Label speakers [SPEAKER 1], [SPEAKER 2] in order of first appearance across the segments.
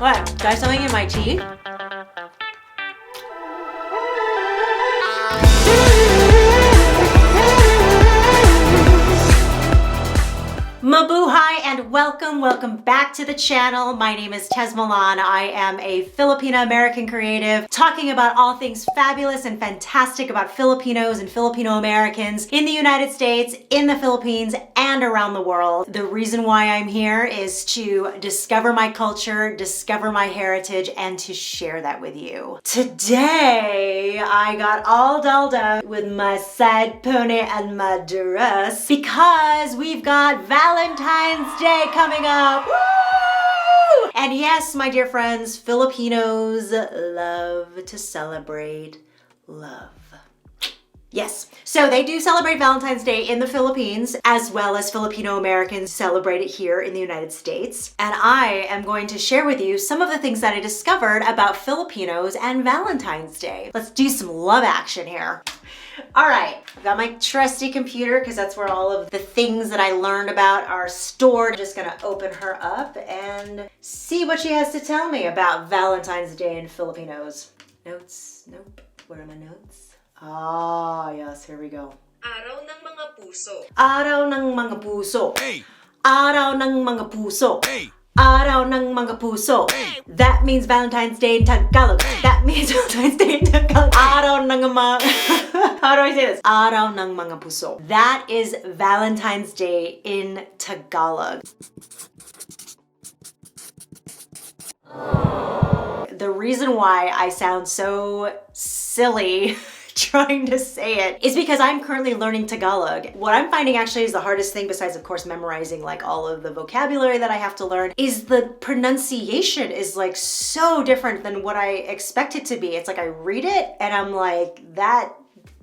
[SPEAKER 1] What? Did I have something in my teeth? Mabuhay and welcome back to the channel. My name is Tez Milan. I am a Filipino-American creative talking about all things fabulous and fantastic about Filipinos and Filipino-Americans in the United States, in the Philippines, and around the world. The reason why I'm here is to discover my culture, discover my heritage, and to share that with you. Today, I got all dolled up with my side pony and my dress because we've got Valentine's Day coming up. Woo! And yes, my dear friends, Filipinos love to celebrate love. Yes, so they do celebrate Valentine's Day in the Philippines, as well as Filipino-Americans celebrate it here in the United States. And I am going to share with you some of the things that I discovered about Filipinos and Valentine's Day. Let's do some love action here. All right, I've got my trusty computer because that's where all of the things that I learned about are stored. I'm just gonna open her up and see what she has to tell me about Valentine's Day in Filipinos. Notes? Nope. Where are my notes? Ah, yes, here we go.
[SPEAKER 2] Araw ng mga puso.
[SPEAKER 1] Araw ng mga puso.
[SPEAKER 3] Hey!
[SPEAKER 1] Araw ng mga puso.
[SPEAKER 3] Hey!
[SPEAKER 1] Araw ng mga puso.
[SPEAKER 3] Hey!
[SPEAKER 1] That means Valentine's Day in Tagalog.
[SPEAKER 3] Hey!
[SPEAKER 1] That means Valentine's Day in Tagalog. Araw ng mga... How do I say this? Araw ng mga puso. That is Valentine's Day in Tagalog. The reason why I sound so silly trying to say it is because I'm currently learning Tagalog. What I'm finding actually is the hardest thing, besides of course memorizing like all of the vocabulary that I have to learn, is the pronunciation is like so different than what I expect it to be. It's like I read it and I'm like, that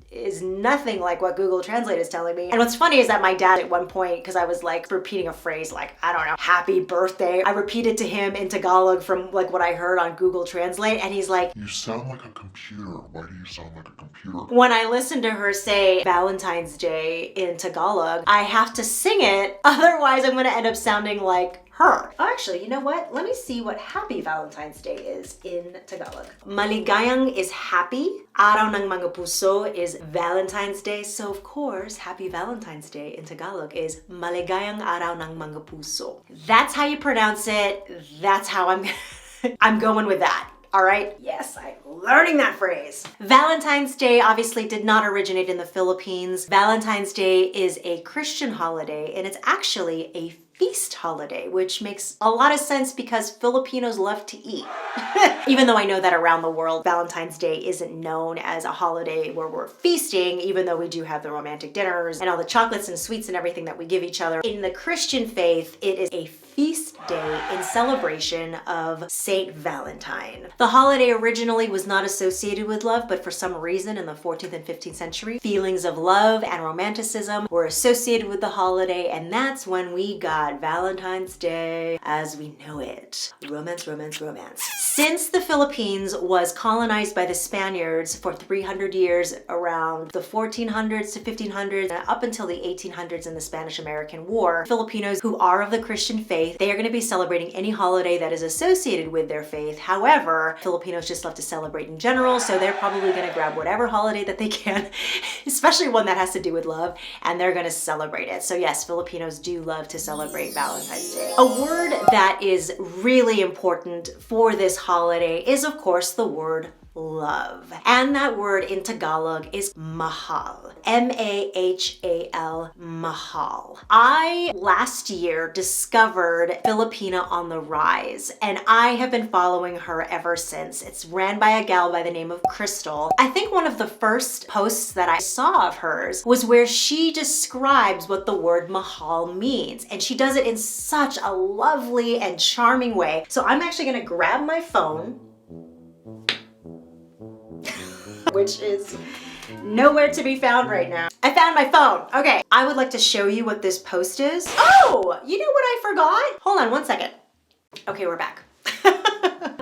[SPEAKER 1] is nothing like what Google Translate is telling me. And what's funny is that my dad at one point, because I was like repeating a phrase like, I don't know, happy birthday, I repeated to him in Tagalog from like what I heard on Google Translate, and he's like,
[SPEAKER 4] "You sound like a computer. Why do you sound like a computer?"
[SPEAKER 1] When I listen to her say Valentine's Day in Tagalog, I have to sing it, otherwise I'm gonna end up sounding like her. Oh, actually, you know what? Let me see what Happy Valentine's Day is in Tagalog. Maligayang is happy. Araw ng mga puso is Valentine's Day. So of course, Happy Valentine's Day in Tagalog is Maligayang araw ng mga puso. That's how you pronounce it. That's how I'm going with that. All right? Yes, I'm learning that phrase. Valentine's Day obviously did not originate in the Philippines. Valentine's Day is a Christian holiday, and it's actually a feast holiday, which makes a lot of sense because Filipinos love to eat. Even though I know that around the world, Valentine's Day isn't known as a holiday where we're feasting, even though we do have the romantic dinners and all the chocolates and sweets and everything that we give each other. In the Christian faith, it is a feast day in celebration of Saint Valentine. The holiday originally was not associated with love, but for some reason in the 14th and 15th century, feelings of love and romanticism were associated with the holiday, and that's when we got Valentine's Day as we know it. Romance, romance, romance. Since the Philippines was colonized by the Spaniards for 300 years, around the 1400s to 1500s, and up until the 1800s in the Spanish-American War, Filipinos who are of the Christian faith, they are going to be celebrating any holiday that is associated with their faith. However, Filipinos just love to celebrate in general, so they're probably going to grab whatever holiday that they can, especially one that has to do with love, and they're going to celebrate it. So yes, Filipinos do love to celebrate Valentine's Day. A word that is really important for this holiday is of course the word love. And that word in Tagalog is Mahal. M-A-H-A-L, Mahal. I last year discovered Filipina on the Rise, and I have been following her ever since. It's ran by a gal by the name of Crystal. I think one of the first posts that I saw of hers was where she describes what the word Mahal means, and she does it in such a lovely and charming way. So I'm actually gonna grab my phone, which is nowhere to be found right now. I found my phone. Okay, I would like to show you what this post is. Oh, you know what I forgot? Hold on one second. Okay, we're back.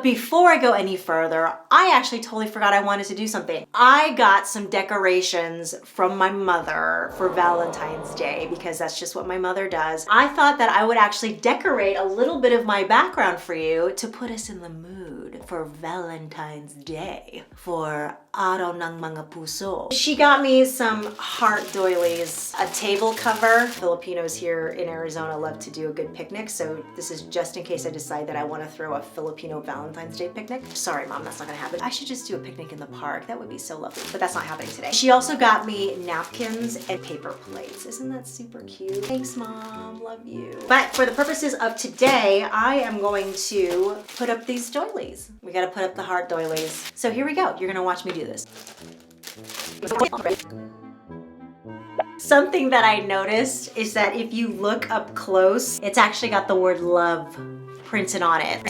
[SPEAKER 1] Before I go any further, I actually totally forgot I wanted to do something. I got some decorations from my mother for Valentine's Day because that's just what my mother does. I thought that I would actually decorate a little bit of my background for you to put us in the mood for Valentine's Day, for Araw ng mga Puso. She got me some heart doilies, a table cover. Filipinos here in Arizona love to do a good picnic, so this is just in case I decide that I want to throw a Filipino Valentine's Day picnic. Sorry, Mom, that's not gonna happen. I should just do a picnic in the park. That would be so lovely, but that's not happening today. She also got me napkins and paper plates. Isn't that super cute? Thanks, Mom, love you. But for the purposes of today, I am going to put up these doilies. We gotta put up the heart doilies. So here we go. You're gonna watch me do this. Something that I noticed is that if you look up close, it's actually got the word love printed on it.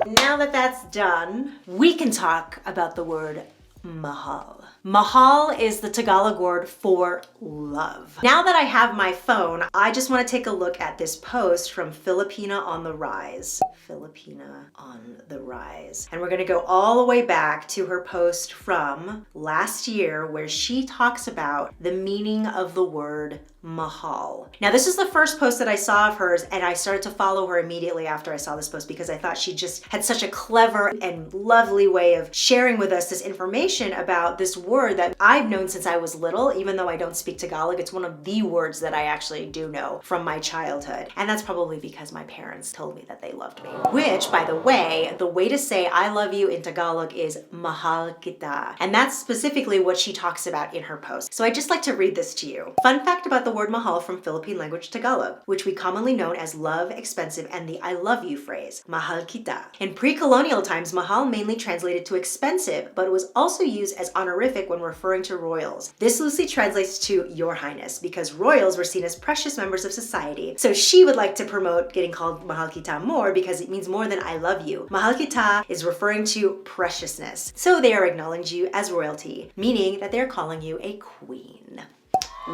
[SPEAKER 1] Now that that's done, we can talk about the word Mahal. Mahal is the Tagalog word for love. Now that I have my phone, I just want to take a look at this post from Filipina on the Rise. Filipina on the Rise. And we're going to go all the way back to her post from last year where she talks about the meaning of the word Mahal. Now, this is the first post that I saw of hers, and I started to follow her immediately after I saw this post because I thought she just had such a clever and lovely way of sharing with us this information about this word that I've known since I was little. Even though I don't speak Tagalog, it's one of the words that I actually do know from my childhood. And that's probably because my parents told me that they loved me. Which, by the way to say I love you in Tagalog is Mahal kita. And that's specifically what she talks about in her post. So I'd just like to read this to you. Fun fact about the word Mahal from Philippine language Tagalog, which we commonly know as love, expensive, and the I love you phrase, Mahal kita. In pre-colonial times, Mahal mainly translated to expensive, but it was also used as honorific when referring to royals. This loosely translates to Your Highness because royals were seen as precious members of society. So she would like to promote getting called Mahal kita more because it means more than I love you. Mahal kita is referring to preciousness. So they are acknowledging you as royalty, meaning that they're calling you a queen.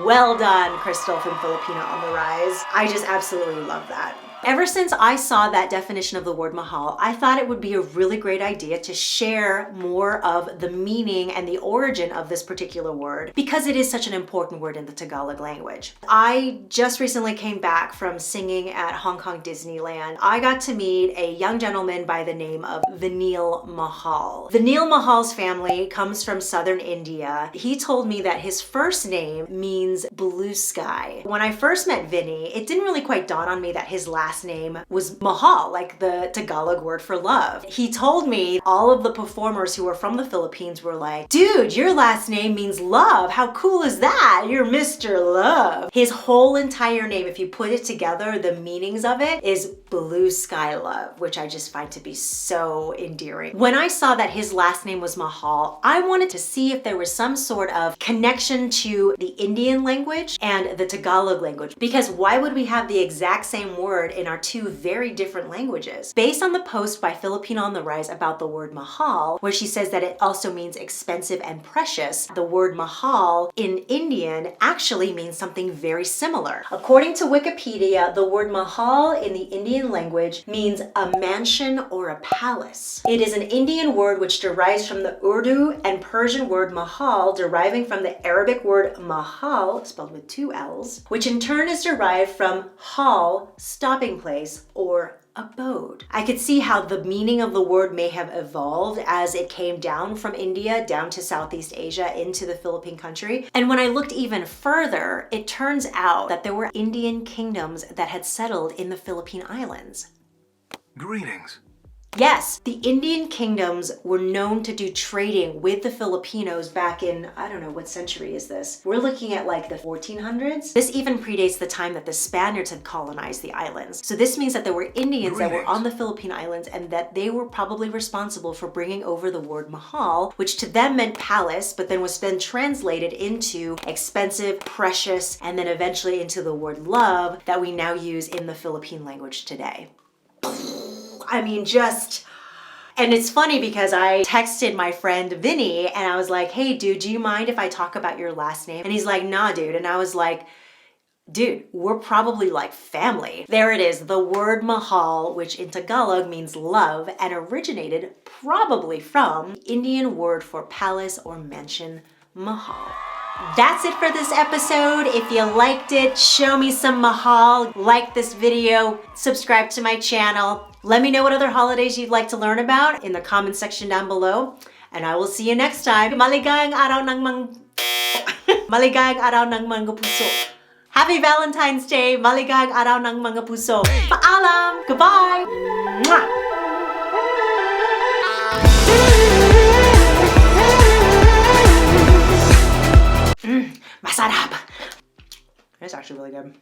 [SPEAKER 1] Well done, Crystal from Filipina on the Rise. I just absolutely love that. Ever since I saw that definition of the word Mahal, I thought it would be a really great idea to share more of the meaning and the origin of this particular word because it is such an important word in the Tagalog language. I just recently came back from singing at Hong Kong Disneyland. I got to meet a young gentleman by the name of Vineel Mahal. Vineel Mahal's family comes from southern India. He told me that his first name means blue sky. When I first met Vinny, it didn't really quite dawn on me that his last name was Mahal, like the Tagalog word for love. He told me all of the performers who were from the Philippines were like, dude, your last name means love. How cool is that? You're Mr. Love. His whole entire name, if you put it together, the meanings of it is blue sky love, which I just find to be so endearing. When I saw that his last name was Mahal, I wanted to see if there was some sort of connection to the Indian language and the Tagalog language, because why would we have the exact same word in our two very different languages? Based on the post by Filipina on the Rise about the word Mahal, where she says that it also means expensive and precious, the word Mahal in Indian actually means something very similar. According to Wikipedia, the word Mahal in the Indian language means a mansion or a palace. It is an Indian word which derives from the Urdu and Persian word Mahal, deriving from the Arabic word Mahal, spelled with two L's, which in turn is derived from hal, stopping place, or abode. I could see how the meaning of the word may have evolved as it came down from India down to Southeast Asia into the Philippine country. And when I looked even further, it turns out that there were Indian kingdoms that had settled in the Philippine Islands.
[SPEAKER 3] Greetings.
[SPEAKER 1] Yes, the Indian kingdoms were known to do trading with the Filipinos back in, I don't know, what century is this? We're looking at like the 1400s. This even predates the time that the Spaniards had colonized the islands. So this means that there were Indians that were on the Philippine Islands and that they were probably responsible for bringing over the word Mahal, which to them meant palace, but then was then translated into expensive, precious, and then eventually into the word love that we now use in the Philippine language today. I mean, just And it's funny because I texted my friend Vinny and I was like, hey dude, do you mind if I talk about your last name? And he's like, nah dude. And I was like, dude, we're probably like family. There it is, the word Mahal, which in Tagalog means love and originated probably from Indian word for palace or mansion, Mahal. That's it for this episode. If you liked it, show me some Mahal, like this video, subscribe to my channel. Let me know what other holidays you'd like to learn about in the comment section down below. And I will see you next time. Maligayang araw ng Maligayang araw ng mga puso. Happy Valentine's Day! Maligayang araw ng mga puso. Paalam! Goodbye! Mwah! Masarap! It's actually really good.